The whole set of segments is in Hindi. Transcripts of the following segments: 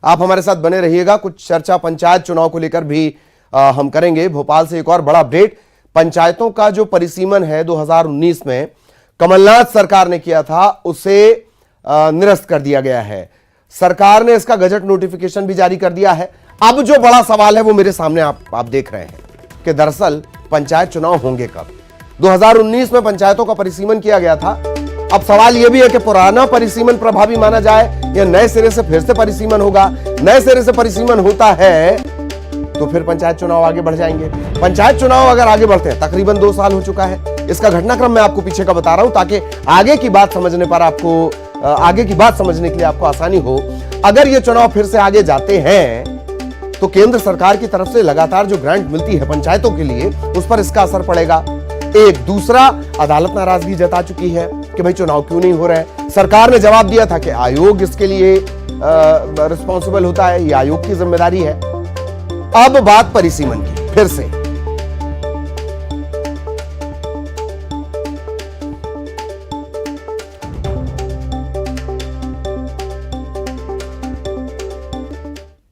आप हमारे साथ बने रहिएगा। कुछ चर्चा पंचायत चुनाव को लेकर भी हम करेंगे। भोपाल से एक और बड़ा अपडेट, पंचायतों का जो परिसीमन है 2019 में कमलनाथ सरकार ने किया था उसे निरस्त कर दिया गया है। सरकार ने इसका गजट नोटिफिकेशन भी जारी कर दिया है। अब जो बड़ा सवाल है वो मेरे सामने आप देख रहे हैं कि दरअसल पंचायत चुनाव होंगे कब। 2019 में पंचायतों का परिसीमन किया गया था। अब सवाल यह भी है कि पुराना परिसीमन प्रभावी माना जाए या नए सिरे से फिर से परिसीमन होगा। नए सिरे से परिसीमन होता है तो फिर पंचायत चुनाव आगे बढ़ जाएंगे। पंचायत चुनाव अगर आगे बढ़ते हैं, तकरीबन 2 साल हो चुका है। इसका घटनाक्रम मैं आपको पीछे का बता रहा हूं ताकि आगे की बात समझने के लिए आपको आसानी हो। अगर ये चुनाव फिर से आगे जाते हैं तो केंद्र सरकार की तरफ से लगातार जो ग्रांट मिलती है पंचायतों के लिए, उस पर इसका असर पड़ेगा। एक दूसरा, अदालत नाराजगी जता चुकी है कि भाई चुनाव क्यों नहीं हो रहे। सरकार ने जवाब दिया था कि आयोग इसके लिए रिस्पॉन्सिबल होता है, ये आयोग की जिम्मेदारी है। अब बात परिसीमन की फिर से।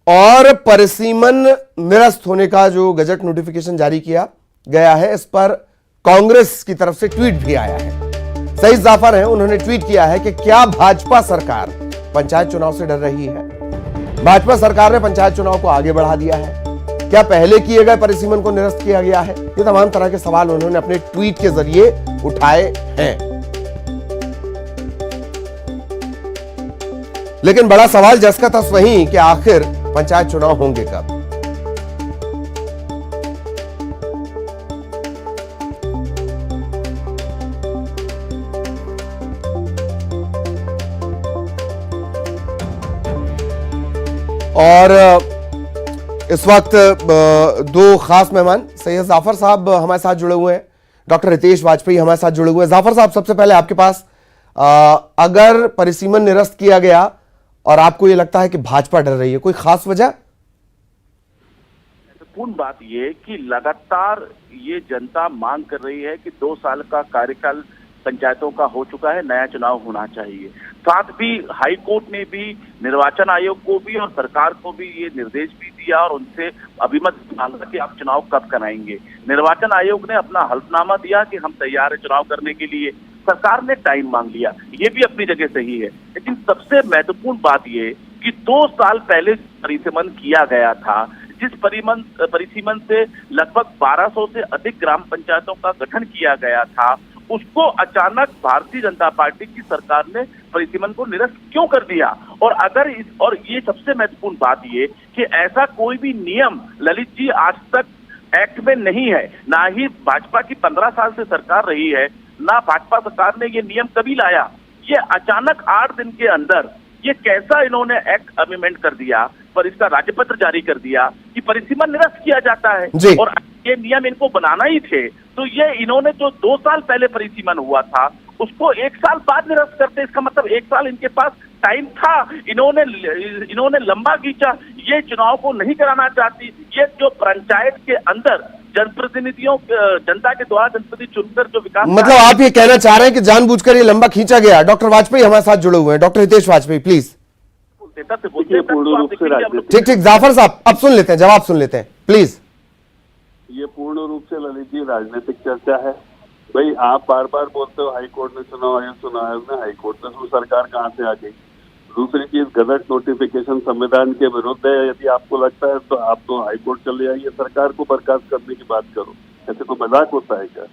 और परिसीमन निरस्त होने का जो गजट नोटिफिकेशन जारी किया गया है, इस पर कांग्रेस की तरफ से ट्वीट भी आया है। सईद जाफर हैं, उन्होंने ट्वीट किया है कि क्या भाजपा सरकार पंचायत चुनाव से डर रही है? भाजपा सरकार ने पंचायत चुनाव को आगे बढ़ा दिया है। क्या पहले किए गए परिसीमन को निरस्त किया गया है? ये तमाम तरह के सवाल उन्होंने अपने ट्वीट के जरिए उठाए हैं। लेकिन बड़ा सवाल जस का तस वही कि आखिर पंचायत चुनाव होंगे कब। और इस वक्त 2 खास मेहमान सैयद जाफर साहब हमारे साथ जुड़े हुए हैं, डॉक्टर हितेश वाजपेयी हमारे साथ जुड़े हुए हैं। जाफर साहब, सबसे पहले आपके पास, अगर परिसीमन निरस्त किया गया और आपको ये लगता है कि भाजपा डर रही है, कोई खास वजह? महत्वपूर्ण बात ये कि लगातार ये जनता मांग कर रही है कि 2 साल का कार्यकाल पंचायतों का हो चुका है, नया चुनाव होना चाहिए। साथ भी हाई कोर्ट ने भी निर्वाचन आयोग को भी और सरकार को भी ये निर्देश भी दिया और उनसे अभिमत मांगा कि आप चुनाव कब कराएंगे। निर्वाचन आयोग ने अपना हल्फनामा दिया कि हम तैयार है चुनाव करने के लिए। सरकार ने टाइम मांग लिया, ये भी अपनी जगह सही है। लेकिन सबसे महत्वपूर्ण बात ये कि 2 साल पहले परिसीमन किया गया था, जिस परिसीमन से लगभग 1200 से अधिक ग्राम पंचायतों का गठन किया गया था, उसको अचानक भारतीय जनता पार्टी की सरकार ने परिसीमन को निरस्त क्यों कर दिया? और ये सबसे महत्वपूर्ण बात ये कि ऐसा कोई भी नियम ललित जी आज तक एक्ट में नहीं है। ना ही भाजपा की 15 साल से सरकार रही है, ना भाजपा सरकार ने ये नियम कभी लाया। ये अचानक 8 दिन के अंदर ये कैसा इन्होंने एक्ट अमेंडमेंट कर दिया, पर इसका राज्यपत्र जारी कर दिया कि परिसीमन निरस्त किया जाता है। और ये नियम इनको बनाना ही थे, तो ये इन्होंने जो 2 साल पहले परिसीमन हुआ था उसको 1 साल बाद निरस्त करते। इसका मतलब 1 साल इनके पास टाइम था। इन्होंने लंबा खींचा, ये चुनाव को नहीं कराना चाहती। ये जो पंचायत के अंदर जनप्रतिनिधियों, जनता के द्वारा जनप्रतिनिधि चुनकर जो विकास, मतलब आप ये कहना चाह रहे हैं कि जानबूझकर ये लंबा खींचा गया। डॉक्टर वाजपेयी हमारे साथ जुड़े हुए हैं, डॉक्टर हितेश वाजपेयी, प्लीज। ठीक, जाफर साहब अब सुन लेते हैं, जवाब सुन लेते हैं प्लीज। ये पूर्ण रूप से ललित जी राजनीतिक चर्चा है। भाई आप बार बार बोलते हो हाई कोर्ट ने चुनाव आयोग ने, हाई कोर्ट में तो सरकार कहाँ से आ गई? दूसरी चीज, गजट नोटिफिकेशन संविधान के विरुद्ध है। यदि आपको लगता है तो आप तो हाई कोर्ट चले आइए, सरकार को बर्खास्त करने की बात करो। ऐसे तो मजाक होता है क्या?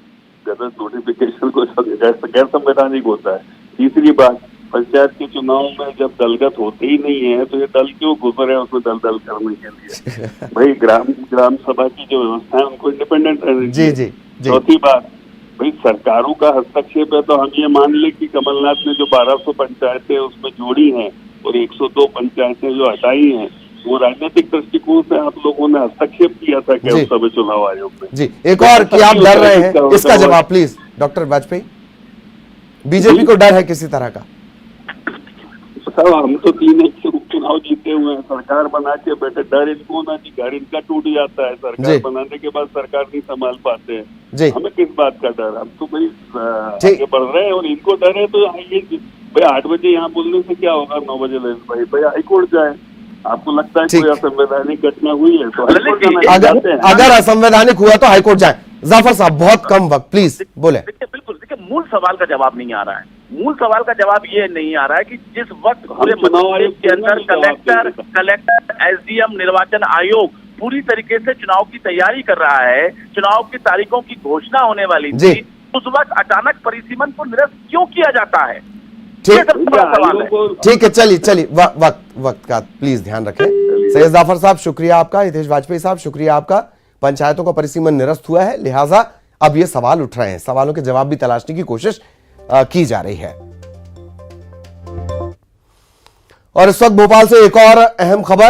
गजट नोटिफिकेशन को गैर संवैधानिक होता है। तीसरी बात, पंचायत के चुनाव में जब दलगत होते ही नहीं है तो ये दल क्यों गुजरे उसमें दल करने के लिए? भाई ग्राम सभा की जो व्यवस्था है उनको इंडिपेंडेंट रहनी चाहिए। चौथी बात, भाई सरकारों का हस्तक्षेप है तो हम ये मान ले कि कमलनाथ ने जो 1200 पंचायतें उसमें जोड़ी हैं और 102 पंचायतें जो हटाई हैं, वो राजनीतिक दृष्टिकोण से आप लोगों ने हस्तक्षेप किया था क्या उस समय चुनाव आयोग में? जी, एक और कि आप डर रहे हैं, इसका जवाब प्लीज डॉक्टर वाजपेयी। बीजेपी को डर है किसी तरह का? साहब हम तो 3 चुनाव जीते हुए हैं, सरकार बना के बैठे, डर इनको ना कि घर इनका टूट जाता है, सरकार बनाने के बाद सरकार नहीं संभाल पाते हैं। हमें किस बात का डर? हम तो भाई आगे बढ़ रहे हैं और इनको डर है तो ये भाई 8 बजे यहाँ बोलने से क्या होगा, 9 बजे भाई हाई कोर्ट जाए। आपको लगता है ठीक। कोई असंवैधानिक घटना हुई है तो ललित हाईकोर्ट जी, जाना अगर चाहते हैं। अगर असंवैधानिक हुआ तो हाईकोर्ट जाए। जाफर साहब बहुत कम वक्त, प्लीज बोले। देखिए बिल्कुल, देखिए मूल सवाल का जवाब नहीं आ रहा है। मूल सवाल का जवाब ये नहीं आ रहा है कि जिस वक्त पूरे चुनाव मध्य आयोग प्रदेश के अंदर को जवाब कलेक्टर, एसडीएम, निर्वाचन आयोग पूरी तरीके से चुनाव की तैयारी कर रहा है, चुनाव की तारीखों की घोषणा होने वाली जी। थी, उस वक्त अचानक परिसीमन को निरस्त क्यों किया जाता है? ठीक। ये सबसे बड़ा सवाल है। ठीक है, चलिए वक्त का प्लीज ध्यान रखें। सैयद जाफर साहब शुक्रिया आपका, हितेश वाजपेयी साहब शुक्रिया आपका। पंचायतों का परिसीमन निरस्त हुआ है, लिहाजा अब ये सवाल उठ रहे हैं, सवालों के जवाब भी तलाशने की कोशिश की जा रही है। और इस वक्त भोपाल से एक और अहम खबर।